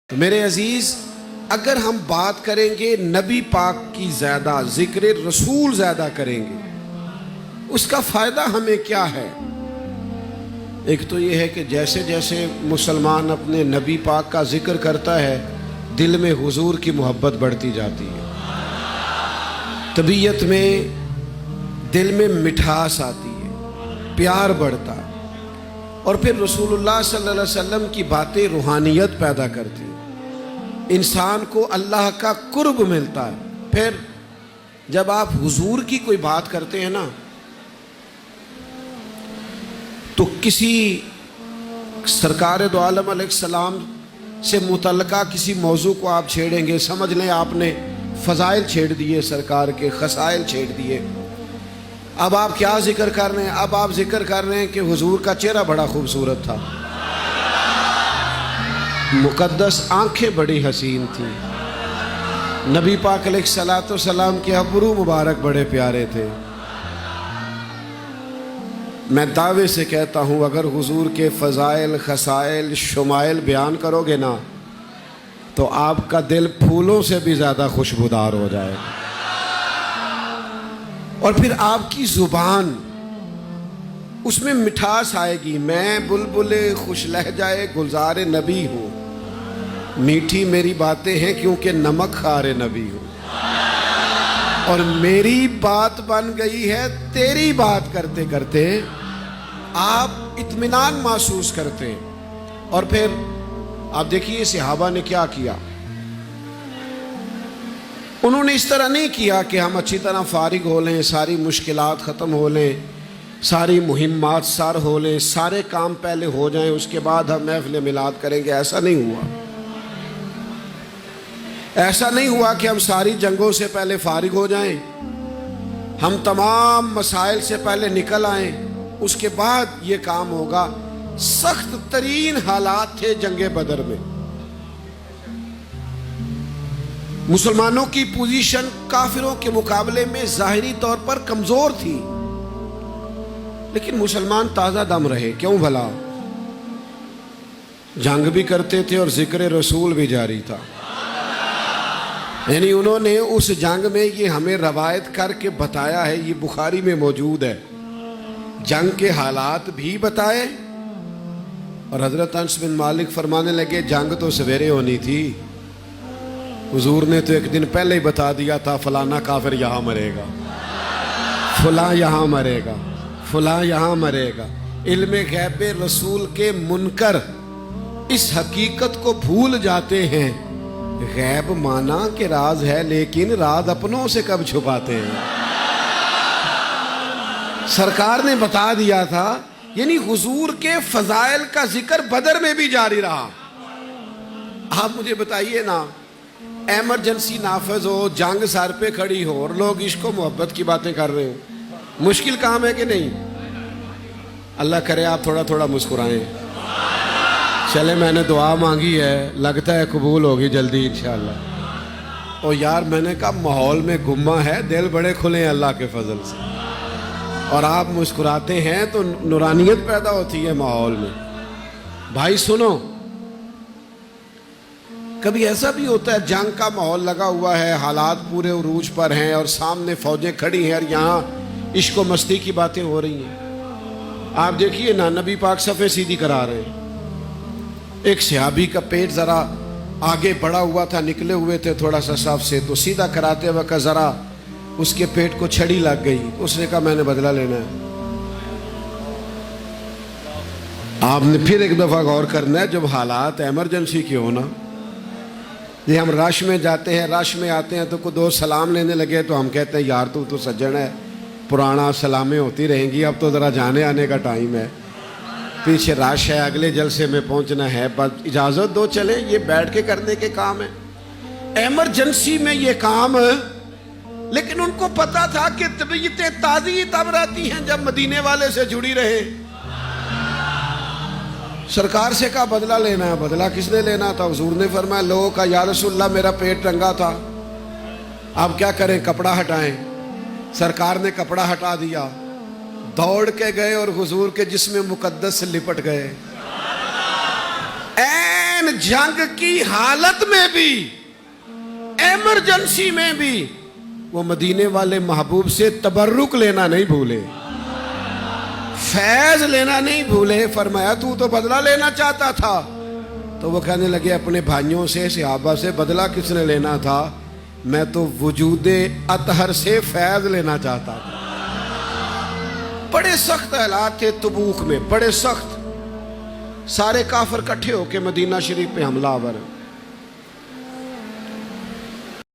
تو میرے عزیز، اگر ہم بات کریں گے نبی پاک کی زیادہ، ذکر رسول زیادہ کریں گے، اس کا فائدہ ہمیں کیا ہے؟ ایک تو یہ ہے کہ جیسے جیسے مسلمان اپنے نبی پاک کا ذکر کرتا ہے، دل میں حضور کی محبت بڑھتی جاتی ہے، طبیعت میں، دل میں مٹھاس آتی ہے، پیار بڑھتا ہے، اور پھر رسول اللہ صلی اللہ علیہ وسلم کی باتیں روحانیت پیدا کرتی ہیں، انسان کو اللہ کا قرب ملتا ہے۔ پھر جب آپ حضور کی کوئی بات کرتے ہیں نا، تو کسی سرکار دو عالم علیہ السلام سے متعلقہ کسی موضوع کو آپ چھیڑیں گے، سمجھ لیں آپ نے فضائل چھیڑ دیے، سرکار کے خصائل چھیڑ دیے۔ اب آپ کیا ذکر کر رہے ہیں؟ اب آپ ذکر کر رہے ہیں کہ حضور کا چہرہ بڑا خوبصورت تھا، مقدس آنکھیں بڑی حسین تھیں، نبی پاک علیہ الصلوۃ والسلام کے ابرو مبارک بڑے پیارے تھے۔ میں دعوے سے کہتا ہوں، اگر حضور کے فضائل، خصائل، شمائل بیان کرو گے نا، تو آپ کا دل پھولوں سے بھی زیادہ خوشبودار ہو جائے گا، اور پھر آپ کی زبان، اس میں مٹھاس آئے گی۔ میں بلبل خوش لہجہ گلزار نبی ہوں، میٹھی میری باتیں ہیں کیونکہ نمک خار نبی ہوں، اور میری بات بن گئی ہے تیری بات کرتے کرتے، آپ اطمینان محسوس کرتے ہیں۔ اور پھر آپ دیکھیے صحابہ نے کیا کیا، انہوں نے اس طرح نہیں کیا کہ ہم اچھی طرح فارغ ہو لیں، ساری مشکلات ختم ہو لیں، ساری مہمات سر ہو لیں، سارے کام پہلے ہو جائیں، اس کے بعد ہم محفل میلاد کریں گے۔ ایسا نہیں ہوا، ایسا نہیں ہوا کہ ہم ساری جنگوں سے پہلے فارغ ہو جائیں، ہم تمام مسائل سے پہلے نکل آئیں، اس کے بعد یہ کام ہوگا۔ سخت ترین حالات تھے جنگ بدر میں، مسلمانوں کی پوزیشن کافروں کے مقابلے میں ظاہری طور پر کمزور تھی، لیکن مسلمان تازہ دم رہے۔ کیوں بھلا؟ جنگ بھی کرتے تھے اور ذکر رسول بھی جاری تھا، یعنی انہوں نے اس جنگ میں یہ ہمیں روایت کر کے بتایا ہے، یہ بخاری میں موجود ہے، جنگ کے حالات بھی بتائے۔ اور حضرت انس بن مالک فرمانے لگے جنگ تو سویرے ہونی تھی، حضور نے تو ایک دن پہلے ہی بتا دیا تھا فلانا کافر یہاں مرے گا، فلاں یہاں مرے گا، فلاں یہاں مرے گا۔ علم غیب رسول کے منکر اس حقیقت کو بھول جاتے ہیں، غیب مانا کہ راز ہے، لیکن راز اپنوں سے کب چھپاتے ہیں؟ سرکار نے بتا دیا تھا، یعنی حضور کے فضائل کا ذکر بدر میں بھی جاری رہا۔ آپ مجھے بتائیے نا، ایمرجنسی نافذ ہو، جنگ سر پہ کھڑی ہو، اور لوگ عشق و محبت کی باتیں کر رہے ہوں، مشکل کام ہے کہ نہیں؟ اللہ کرے آپ تھوڑا تھوڑا مسکرائیں۔ چلے میں نے دعا مانگی ہے، لگتا ہے قبول ہوگی جلدی انشاءاللہ۔ اور یار میں نے کہا ماحول میں گما ہے، دل بڑے کھلے ہیں اللہ کے فضل سے، اور آپ مسکراتے ہیں تو نورانیت پیدا ہوتی ہے ماحول میں۔ بھائی سنو، کبھی ایسا بھی ہوتا ہے جنگ کا ماحول لگا ہوا ہے، حالات پورے عروج پر ہیں، اور سامنے فوجیں کھڑی ہیں، اور یہاں عشق و مستی کی باتیں ہو رہی ہیں۔ آپ دیکھیے نا، نبی پاک صفیں سیدھی کرا رہے ہیں، ایک صحابی کا پیٹ ذرا آگے بڑھا ہوا تھا، نکلے ہوئے تھے تھوڑا سا صف سے، تو سیدھا کراتے وقت ذرا اس کے پیٹ کو چھڑی لگ گئی، اس نے کہا میں نے بدلہ لینا ہے۔ آپ نے پھر ایک دفعہ غور کرنا ہے، جب حالات ایمرجنسی کے ہونا، یہ ہم رش میں جاتے ہیں، رش میں آتے ہیں، تو کوئی دو سلام لینے لگے تو ہم کہتے ہیں یار تو سجن ہے، پرانا سلامیں ہوتی رہیں گی، اب تو ذرا جانے آنے کا ٹائم ہے، پیچھے رش ہے، اگلے جلسے میں پہنچنا ہے، بس اجازت دو چلیں، یہ بیٹھ کے کرنے کے کام ہے، ایمرجنسی میں یہ کام۔ لیکن ان کو پتا تھا کہ طبیعتیں تازی تب رہتی ہیں جب مدینے والے سے جڑی رہے۔ سرکار سے کہا بدلہ لینا ہے، بدلہ کس نے لینا تھا؟ حضور نے فرمایا لوگوں کا یا رسول اللہ میرا پیٹ رنگا تھا، آپ کیا کریں، کپڑا ہٹائیں۔ سرکار نے کپڑا ہٹا دیا، دوڑ کے گئے اور حضور کے جسم مقدس سے لپٹ گئے۔ حسین جنگ کی حالت میں بھی، ایمرجنسی میں بھی وہ مدینے والے محبوب سے تبرک لینا نہیں بھولے، فیض لینا نہیں بھولے۔ فرمایا تو بدلہ لینا چاہتا تھا؟ تو وہ کہنے لگے اپنے بھائیوں سے، صحابہ سے، بدلہ کس نے لینا تھا؟ میں تو وجود اطہر سے فیض لینا چاہتا تھا۔ بڑے سخت حالات تھے تبوک میں، بڑے سخت، سارے کافر کٹھے ہو کے مدینہ شریف پہ حملہ آور۔